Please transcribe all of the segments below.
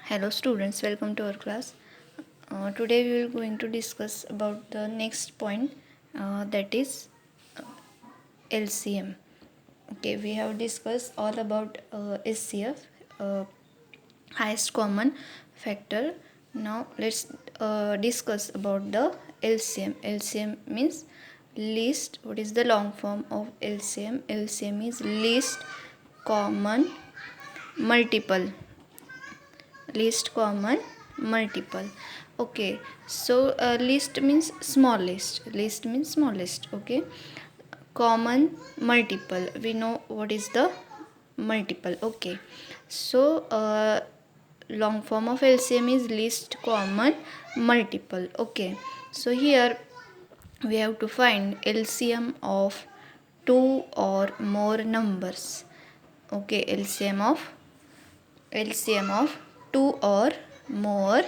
Hello students, welcome to our class. Today we will going to discuss about the next point, that is LCM. Okay, we have discussed all about SCF, uh, highest common factor. Now let's discuss about the LCM. LCM means least. What is the long form of LCM? LCM is least common multiple. Least common multiple. Okay, so least means smallest. Okay, common multiple, we know what is the multiple. Okay, so long form of LCM is least common multiple. Okay, so here we have to find LCM of two or more numbers. Okay, LCM of two or more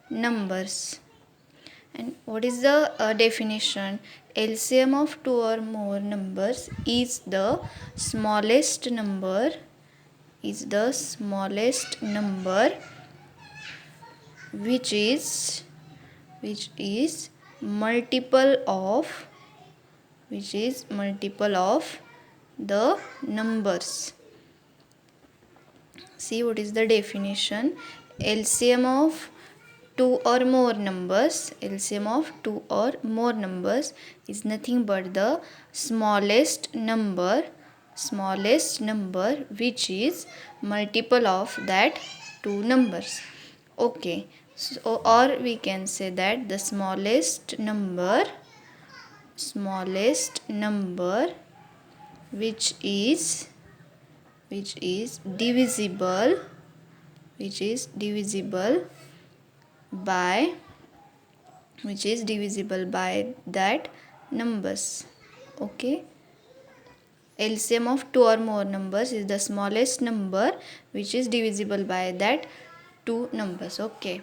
numbers. And what is the definition? LCM of two or more numbers is the smallest number which is multiple of the numbers. See what is the definition. LCM of two or more numbers is nothing but the smallest number which is multiple of that two numbers. Okay, so or we can say that the smallest number which is divisible by that numbers. Okay, LCM of two or more numbers is the smallest number which is divisible by that two numbers. Okay,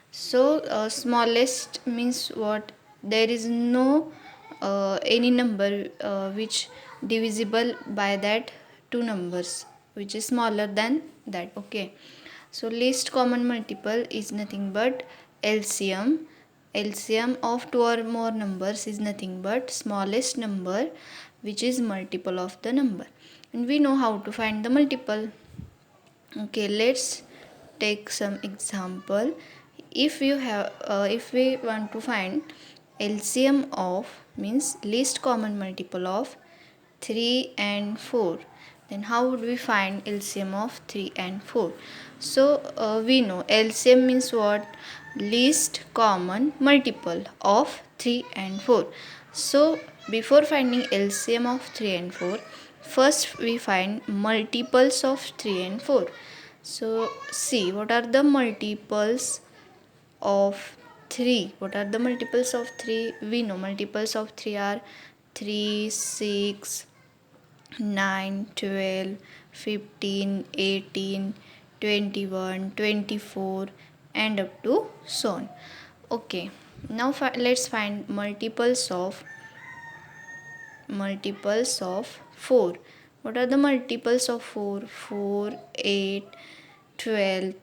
so smallest means what? There is no any number which divisible by that two numbers which is smaller than that. Okay, so least common multiple is nothing but LCM. LCM of two or more numbers is nothing but smallest number which is multiple of the number, and we know how to find the multiple. Okay, let's take some example. If we want to find LCM of means least common multiple of 3 and 4, then how would we find LCM of 3 and 4? So we know LCM means what? Least common multiple of 3 and 4. So before finding LCM of 3 and 4, first we find multiples of 3 and 4. So see what are the multiples of 3. What are the multiples of 3? We know multiples of 3 are 3, 6, 9, 12, 15, 18, 21, 24 and up to so on. Okay, now let's find multiples of 4. What are the multiples of 4? 4, 8, 12,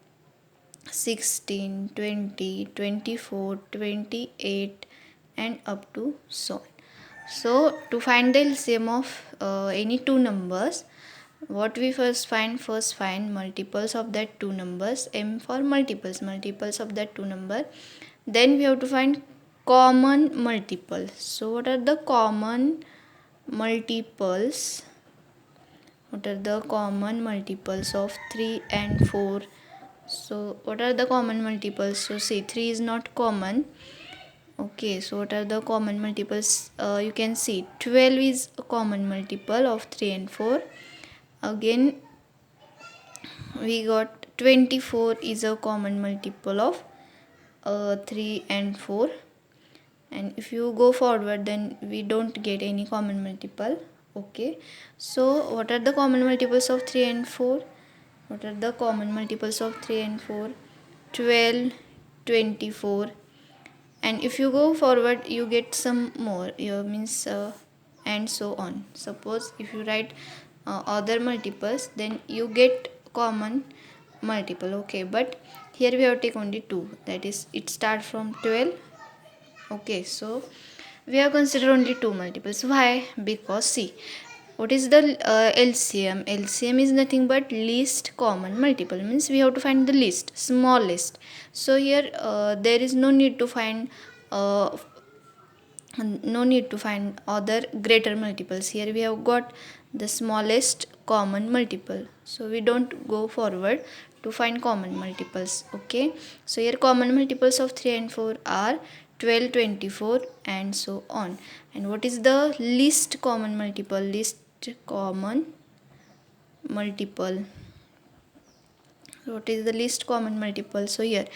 16, 20, 24, 28 and up to so on. So to find the LCM of any two numbers, what we first find multiples of that two numbers. M for multiples of that two number. Then we have to find common multiple. So what are the common multiples? What are the common multiples of 3 and 4? So what are the common multiples? So see, 3 is not common. Okay, so what are the common multiples? You can see 12 is a common multiple of 3 and 4. Again we got 24 is a common multiple of 3 and 4. And if you go forward, then we don't get any common multiple. Okay, so what are the common multiples of 3 and 4? What are the common multiples of 3 and 4? 12, 24. And if you go forward, you get some more. Means and so on. Suppose if you write other multiples, then you get common multiple. Okay, but here we have take only 2, that is it start from 12. Okay, so we have considered only 2 multiples. Why? Because see, what is the LCM? LCM is nothing but least common multiple, means we have to find the least, smallest. So here there is no need to find uh, other greater multiples. Here we have got the smallest common multiple, so we don't go forward to find common multiples. Okay, so here common multiples of 3 and 4 are 12, 24 and so on. And what is the least common multiple? Least common multiple, what is the least common multiple? So here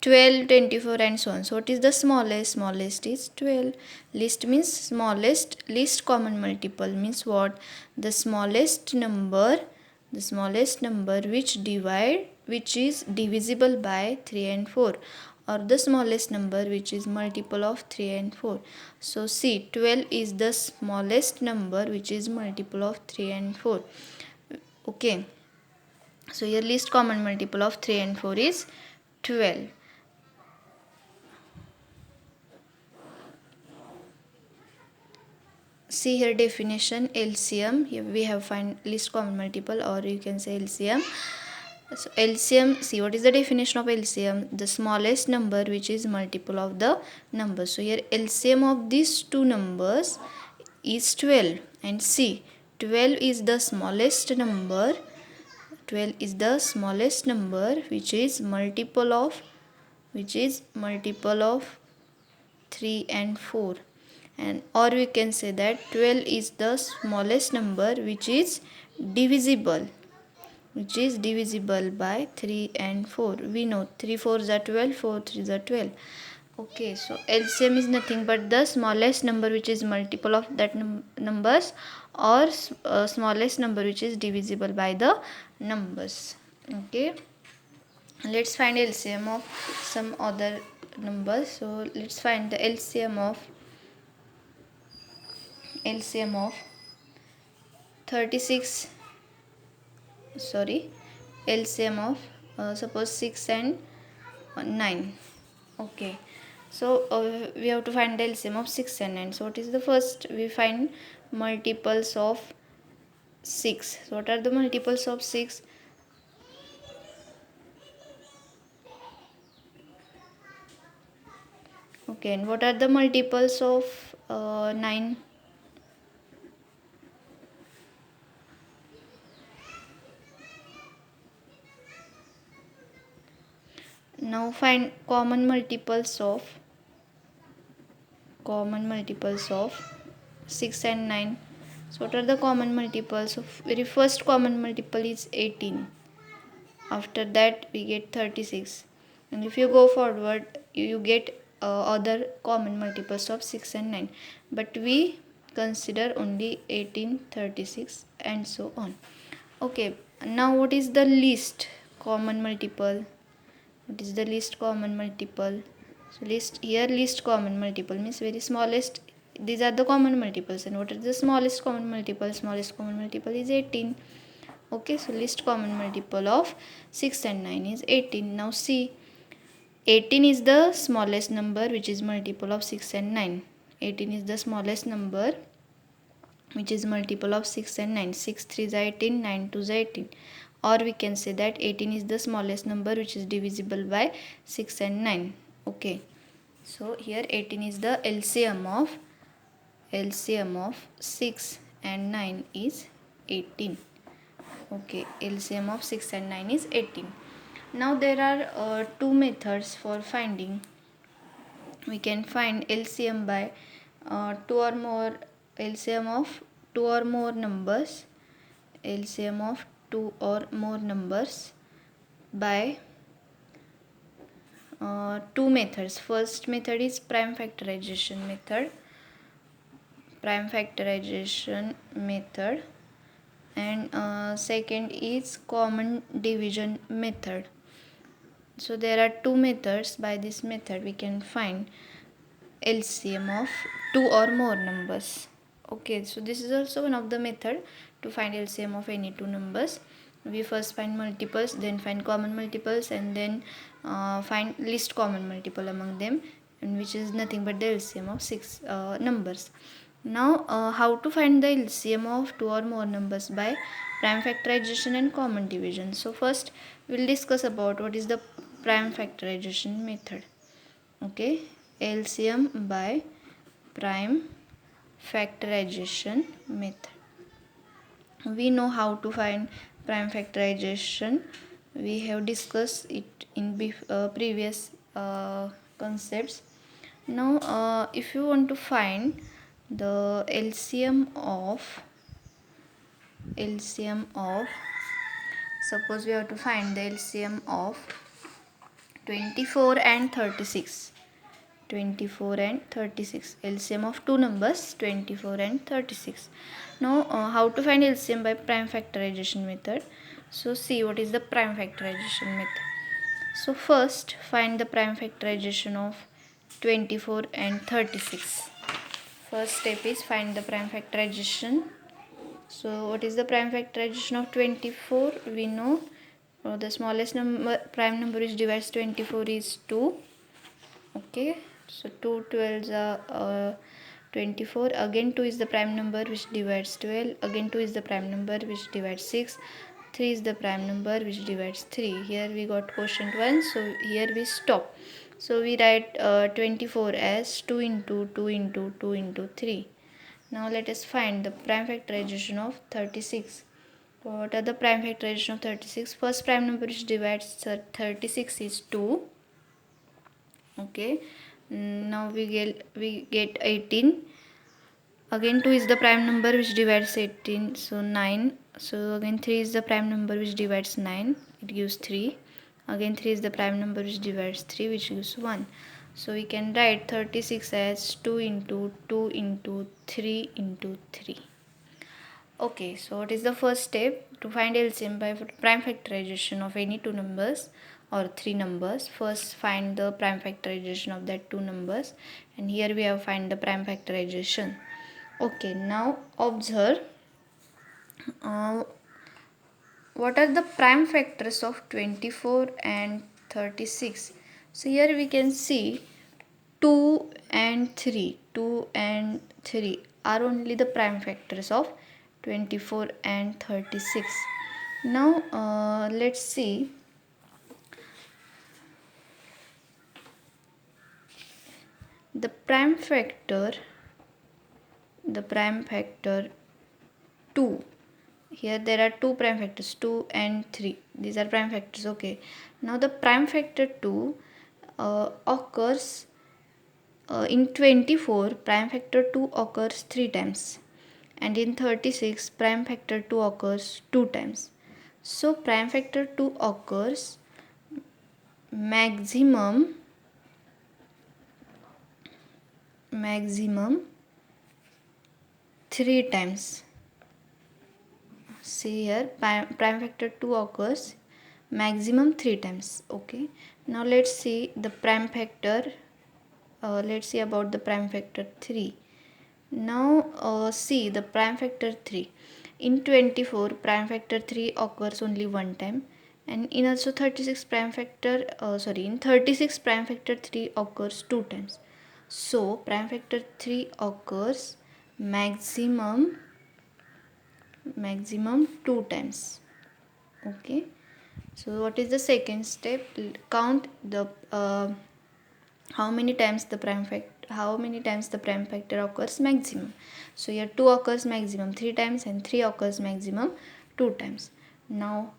12, 24 and so on. So what is the smallest? Smallest is 12. Least means smallest. Least common multiple means what? The smallest number which is divisible by 3 and 4, or the smallest number which is multiple of 3 and 4. So see, 12 is the smallest number which is multiple of 3 and 4. Okay, so your least common multiple of 3 and 4 is 12. See here definition LCM. Here we have find least common multiple, or you can say LCM. So LCM, see what is the definition of LCM? The smallest number which is multiple of the number. So here LCM of these two numbers is 12, and see 12 is the smallest number. 12 is the smallest number which is multiple of 3 and 4, and or we can say that 12 is the smallest number which is divisible by 3 and 4. We know 3 4s are 12, 4 3s are 12. Okay, so LCM is nothing but the smallest number which is multiple of that numbers, or smallest number which is divisible by the numbers. Okay, let's find LCM of some other numbers. So let's find the LCM of 36, sorry, LCM of suppose 6 and 9. Okay, so we have to find the LCM of 6 and 9. So what is the first? We find multiples of 6. So what are the multiples of 6? Okay, and what are the multiples of 9? Now find common multiples of 6 and 9. So what are the common multiples? So very first common multiple is 18. After that we get 36, and if you go forward you get other common multiples of 6 and 9, but we consider only 18, 36 and so on. Okay, now what is the least common multiple? What is the least common multiple? So least common multiple means very smallest. These are the common multiples, and what is the smallest common multiple? Smallest common multiple is 18. Okay, so least common multiple of 6 and 9 is 18. Now see, 18 is the smallest number which is multiple of 6 and 9. 18 is the smallest number which is multiple of 6 and 9. 6 3 is 18, 9 2 is 18. Or we can say that 18 is the smallest number which is divisible by 6 and 9. Okay, so here 18 is the LCM of 6 and 9 is 18. Okay, LCM of 6 and 9 is 18. Now there are two methods for finding. We can find LCM by LCM of two or more numbers. LCM of two or more numbers by two methods. First method is prime factorization method, and second is common division method. So there are two methods. By this method we can find LCM of two or more numbers. Okay, so this is also one of the method to find LCM of any two numbers. We first find multiples, then find common multiples, and then find least common multiple among them, and which is nothing but the LCM of 6 numbers. Now how to find the LCM of 2 or more numbers by prime factorization and common division. So first we'll discuss about what is the prime factorization method. Okay, LCM by prime factorization method. We know how to find prime factorization. We have discussed it in previous concepts. Now if you want to find the LCM of suppose we have to find the LCM of 24 and 36. 24 and 36, LCM of two numbers 24 and 36. Now how to find LCM by prime factorization method. So see what is the prime factorization method. So first find the prime factorization of 24 and 36. First step is find the prime factorization. So what is the prime factorization of 24? We know the smallest prime number which divides 24 is 2. Okay, so 2 12s are 24. Again 2 is the prime number which divides 12. Again 2 is the prime number which divides 6. 3 is the prime number which divides 3. Here we got quotient 1, so here we stop. So we write 24 as 2 into 2 into 2 into 3. Now let us find the prime factorization of 36. What are the prime factorization of 36? First prime number which divides 36 is 2. Okay, now we get 18. Again 2 is the prime number which divides 18, so 9. So again 3 is the prime number which divides 9, it gives 3. Again 3 is the prime number which divides 3, which gives 1. So we can write 36 as 2 into 2 into 3 into 3. Okay, so what is the first step to find LCM by prime factorization of any two numbers or three numbers? First find the prime factorization of that two numbers, and here we have find the prime factorization. Okay, now observe what are the prime factors of 24 and 36. So here we can see 2 and 3. 2 and 3 are only the prime factors of 24 and 36. Now let's see the prime factor 2. Here there are two prime factors 2 and 3. These are prime factors. Okay, now the prime factor 2 occurs in 24. Prime factor 2 occurs 3 times, and in 36 prime factor 2 occurs 2 times. So prime factor 2 occurs maximum 3 times. See here, prime factor 2 occurs maximum 3 times. Okay, now let's see the prime factor. Let's see about the prime factor 3. Now see the prime factor 3. In 24 prime factor 3 occurs only one time, and in also 36 prime factor in 36 prime factor 3 occurs two times. So prime factor 3 occurs maximum 2 times. Okay, so what is the second step? Count the how many times the prime factor occurs maximum. So here 2 occurs maximum 3 times and 3 occurs maximum 2 times. Now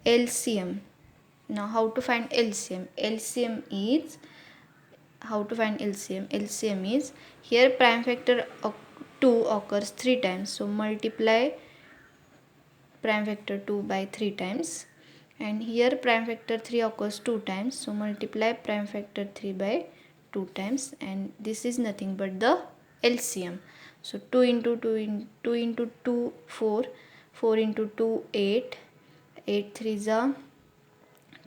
LCM. Now how to find LCM? LCM is here prime factor 2 occurs 3 times, so multiply prime factor 2 by 3 times, and here prime factor 3 occurs 2 times, so multiply prime factor 3 by 2 times, and this is nothing but the LCM. So 2 into 2 4, 4 into 2 8, 8 3s are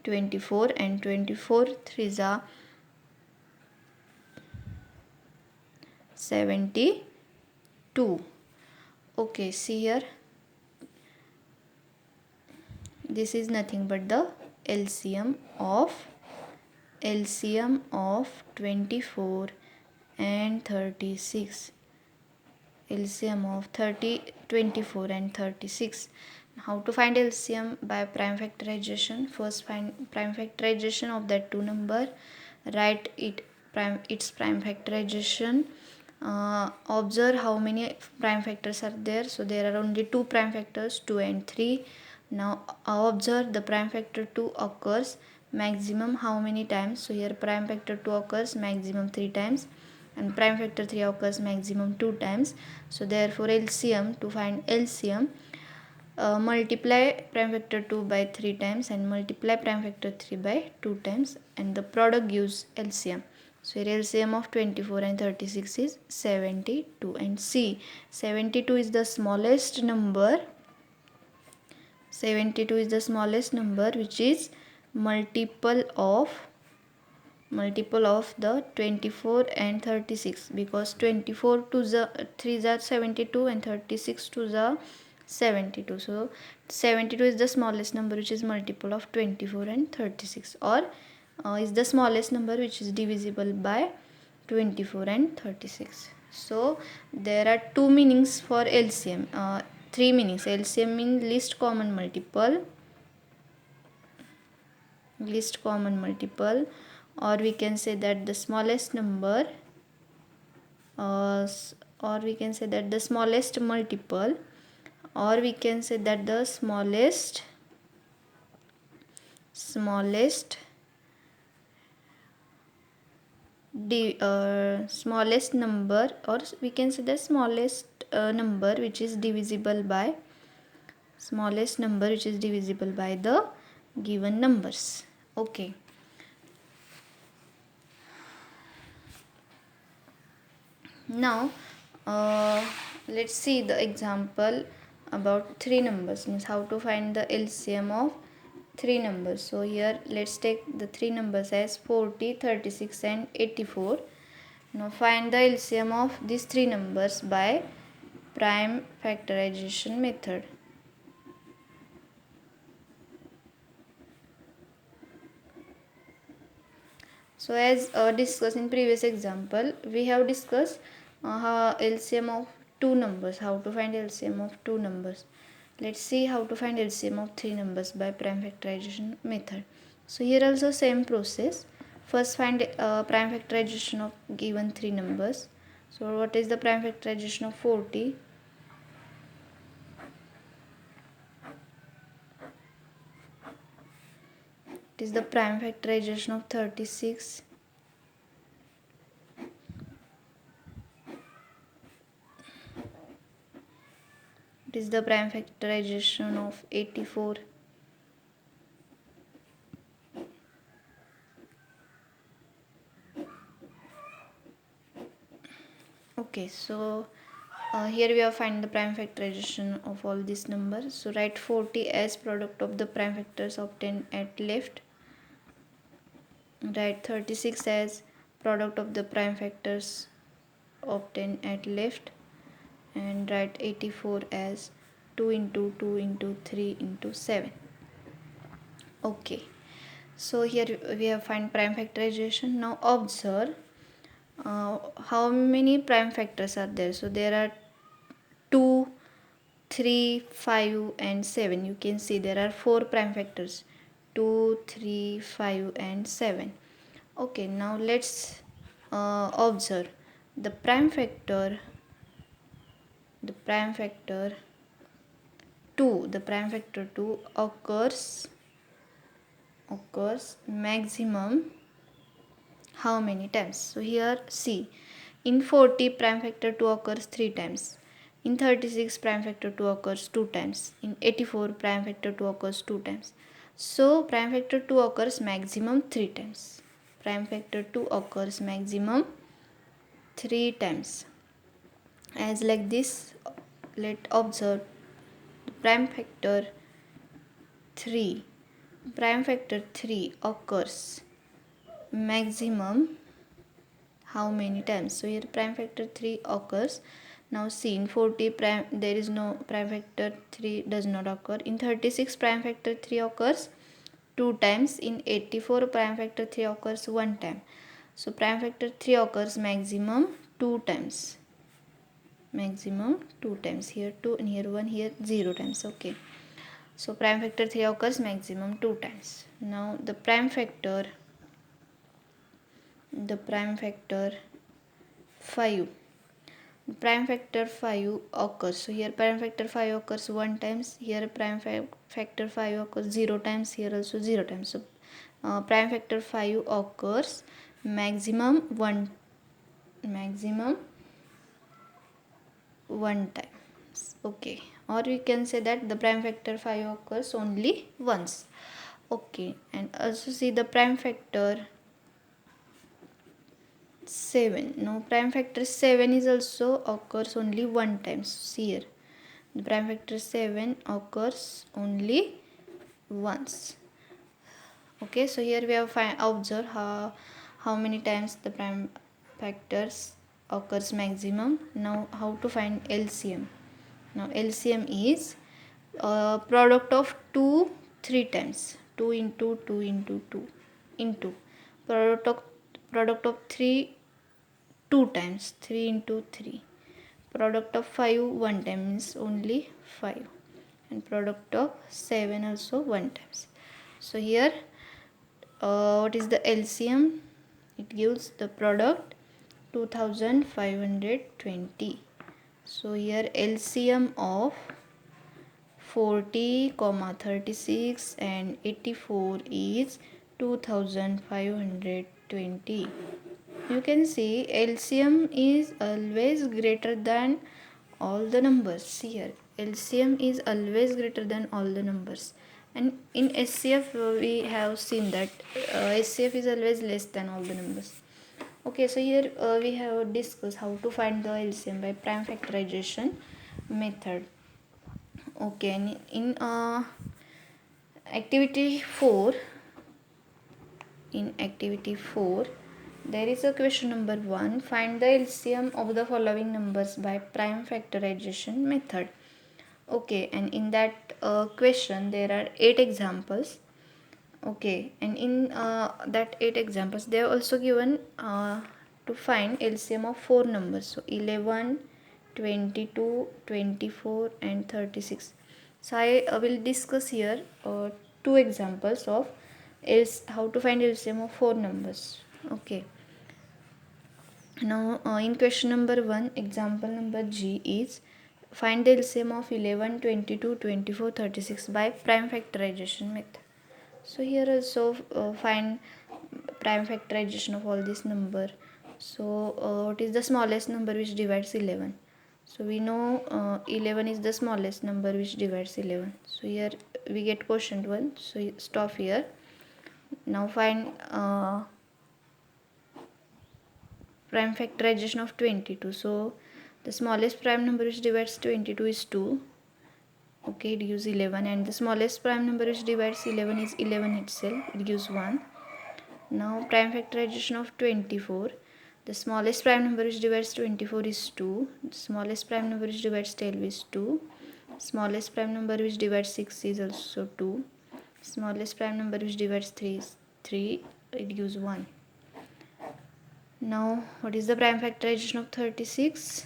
24, and 24 3s are 72. Okay, see here, this is nothing but the LCM of 24 and 36. LCM of 24 and 36. How to find LCM? By prime factorization. First find prime factorization of that two number, write its prime factorization. Observe how many prime factors are there. So there are only two prime factors, 2 and 3. Now observe the prime factor 2 occurs maximum how many times. So here prime factor 2 occurs maximum 3 times, and prime factor 3 occurs maximum 2 times. So therefore LCM, to find LCM, multiply prime factor 2 by 3 times and multiply prime factor 3 by 2 times, and the product gives LCM. So here LCM of 24 and 36 is 72, and C, 72 is the smallest number. 72 is the smallest number which is multiple of the 24 and 36, because 24 to the 3 are 72 and 36 to the 72. So 72 is the smallest number which is multiple of 24 and 36, or is the smallest number which is divisible by 24 and 36. So there are two meanings for LCM, three meanings. LCM means least common multiple, or we can say that the smallest number, or we can say that the smallest multiple, or we can say that the smallest smallest number, or we can say the smallest number which is divisible by the given numbers. Okay. Now let's see the example about three numbers, means how to find the LCM of three numbers. So here let's take the three numbers as 40, 36 and 84. Now find the LCM of these three numbers by prime factorization method. So as discussed in previous example, we have discussed LCM of two numbers, how to find LCM of two numbers. Let's see how to find LCM of three numbers by prime factorization method. So here also same process. First find prime factorization of given three numbers. So what is the prime factorization of 40? It is the prime factorization of 36. It is the prime factorization of 84. Okay, so here we have find the prime factorization of all these numbers. So write 40 as product of the prime factors obtained at left. Write 36 as product of the prime factors obtained at left, and write 84 as 2 into 2 into 3 into 7. Okay, so here we have find prime factorization. Now observe how many prime factors are there. So there are 2, 3, 5 and 7. You can see there are 4 prime factors, 2, 3, 5 and 7. Okay, now let's observe the prime factor 2. The prime factor 2 occurs maximum how many times? So here see, in 40 prime factor 2 occurs 3 times, in 36 prime factor 2 occurs 2 times, in 84 prime factor 2 occurs 2 times. So prime factor 2 occurs maximum 3 times. Prime factor 2 occurs maximum 3 times. As like this, let observe prime factor 3. Prime factor 3 occurs maximum how many times? So here prime factor 3 occurs Now see, in 40 prime there is no prime factor 3 does not occur. In 36 prime factor 3 occurs 2 times. In 84 prime factor 3 occurs 1 time. So prime factor 3 occurs maximum 2 times. Maximum 2 times. Here 2 and here 1, here 0 times. Okay. So prime factor 3 occurs maximum 2 times. Now the prime factor 5. Prime factor 5 occurs. So here prime factor 5 occurs 1 times. Here prime factor 5 occurs 0 times. Here also 0 times. So prime factor 5 occurs maximum 1 times. Okay, or we can say that the prime factor 5 occurs only once. Okay, and also see the prime factor 7. Now prime factor 7 is also occurs only 1 time. See here, the prime factor 7 occurs only once. Okay, so here we have observe how many times the prime factors occurs maximum. Now how to find LCM? Now LCM is product of 2 3 times. 2 into 2 into 2 into product of 3 2 times. 3 into 3. Product of 5 1 time means only 5, and product of 7 also 1 times. So here what is the LCM? It gives the product 2520. So here LCM of 40, 36 and 84 is 2520. You can see LCM is always greater than all the numbers. Here LCM is always greater than all the numbers, and in SCF we have seen that SCF is always less than all the numbers. Okay, so here we have discussed how to find the LCM by prime factorization method. Okay, and in activity 4, there is a question number 1. Find the LCM of the following numbers by prime factorization method. Okay, and in that question there are 8 examples. Okay, and in that 8 examples they are also given to find LCM of 4 numbers. So 11, 22, 24 and 36. So I will discuss here 2 examples of how to find LCM of 4 numbers. Okay. Now in question number 1, example number G is find the LCM of 11, 22, 24, 36 by prime factorization method. So here also find prime factorization of all this number. So what is the smallest number which divides 11? So we know 11 is the smallest number which divides 11. So here we get quotient 1. So stop here. Now find prime factorization of 22. So the smallest prime number which divides 22 is 2. Okay, it gives 11, and the smallest prime number which divides 11 is 11 itself. It gives 1. Now prime factorization of 24. The smallest prime number which divides 24 is 2. The smallest prime number which divides 12 is 2. Smallest prime number which divides 6 is also 2. Smallest prime number which divides 3 is 3. It gives 1. Now what is the prime factorization of 36?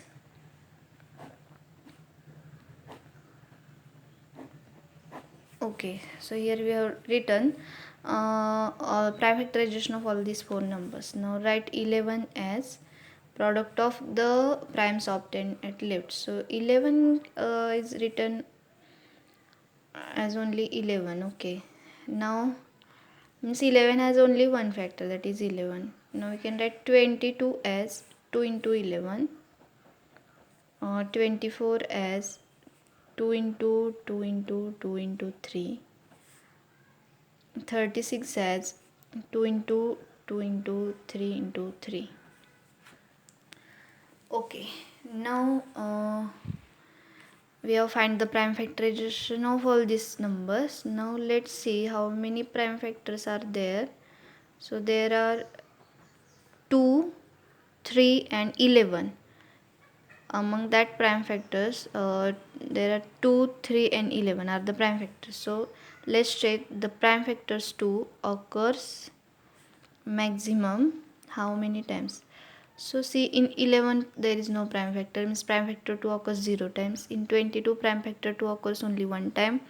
Okay, so here we have written prime factorization of all these 4 numbers. Now write 11 as product of the primes obtained at left. So 11 is written as only 11. Okay, now means 11 has only one factor, that is 11. Now we can write 22 as 2 into 11, 24 as 2 into 2 into 2 into 3, 36 as 2 into 2 into 3 into 3. Okay, now we have find the prime factorization of all these numbers. Now let's see how many prime factors are there. So there are 2, 3 and 11 among that prime factors, there are 2, 3 and 11 are the prime factors. So let's check the prime factors 2 occurs maximum how many times. So see, in 11 there is no prime factor, means prime factor 2 occurs 0 times. In 22 prime factor 2 occurs only 1 time.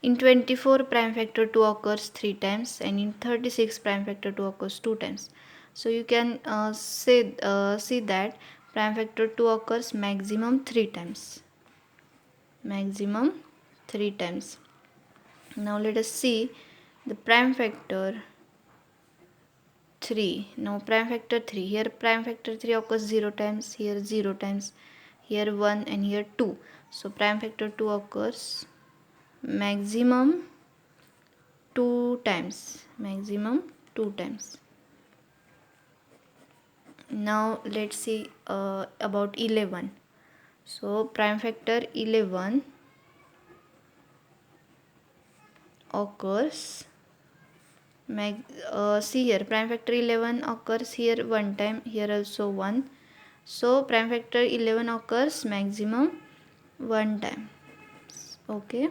In 24 prime factor 2 occurs 3 times, and in 36 prime factor 2 occurs 2 times. So you can see that prime factor 2 occurs maximum 3 times. Maximum 3 times. Now let us see the prime factor 3. Now prime factor 3. Here prime factor 3 occurs 0 times, here 0 times, here 1 and here 2. So prime factor 2 occurs maximum 2 times. Maximum 2 times. Now let's see about 11. So prime factor 11 occurs see here prime factor 11 occurs here 1 time, here also 1. So prime factor 11 occurs maximum 1 time. Okay,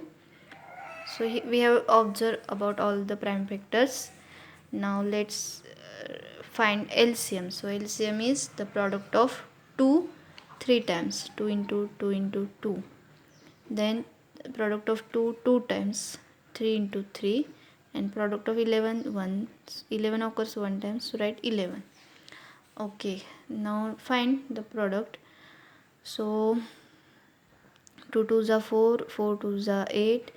so we have observed about all the prime factors. Now let's find LCM. So LCM is the product of 2 3 times, 2 into 2 into 2. Then product of 2 2 times, 3 into 3, and product of 11 1. 11 occurs 1 time, so write 11. Okay, now find the product. So 2 2s are 4, 4 2s are 8,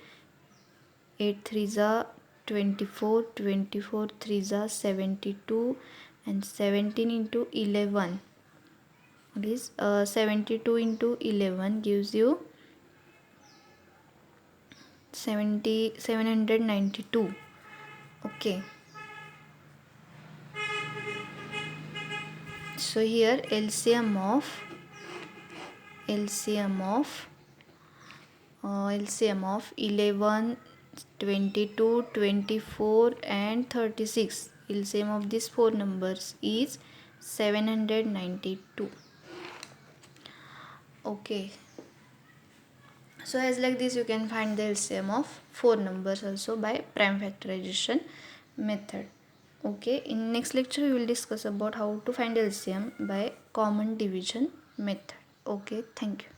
8 3s are 24, 24 3s are 72, and 17 into 11. This 72 into 11 gives you 792. Okay, so here LCM of 11, 22, 24 and 36, LCM of these four numbers is 792. Okay, so as like this you can find the LCM of four numbers also by prime factorization method. Okay, in next lecture we will discuss about how to find LCM by common division method. Okay, thank you.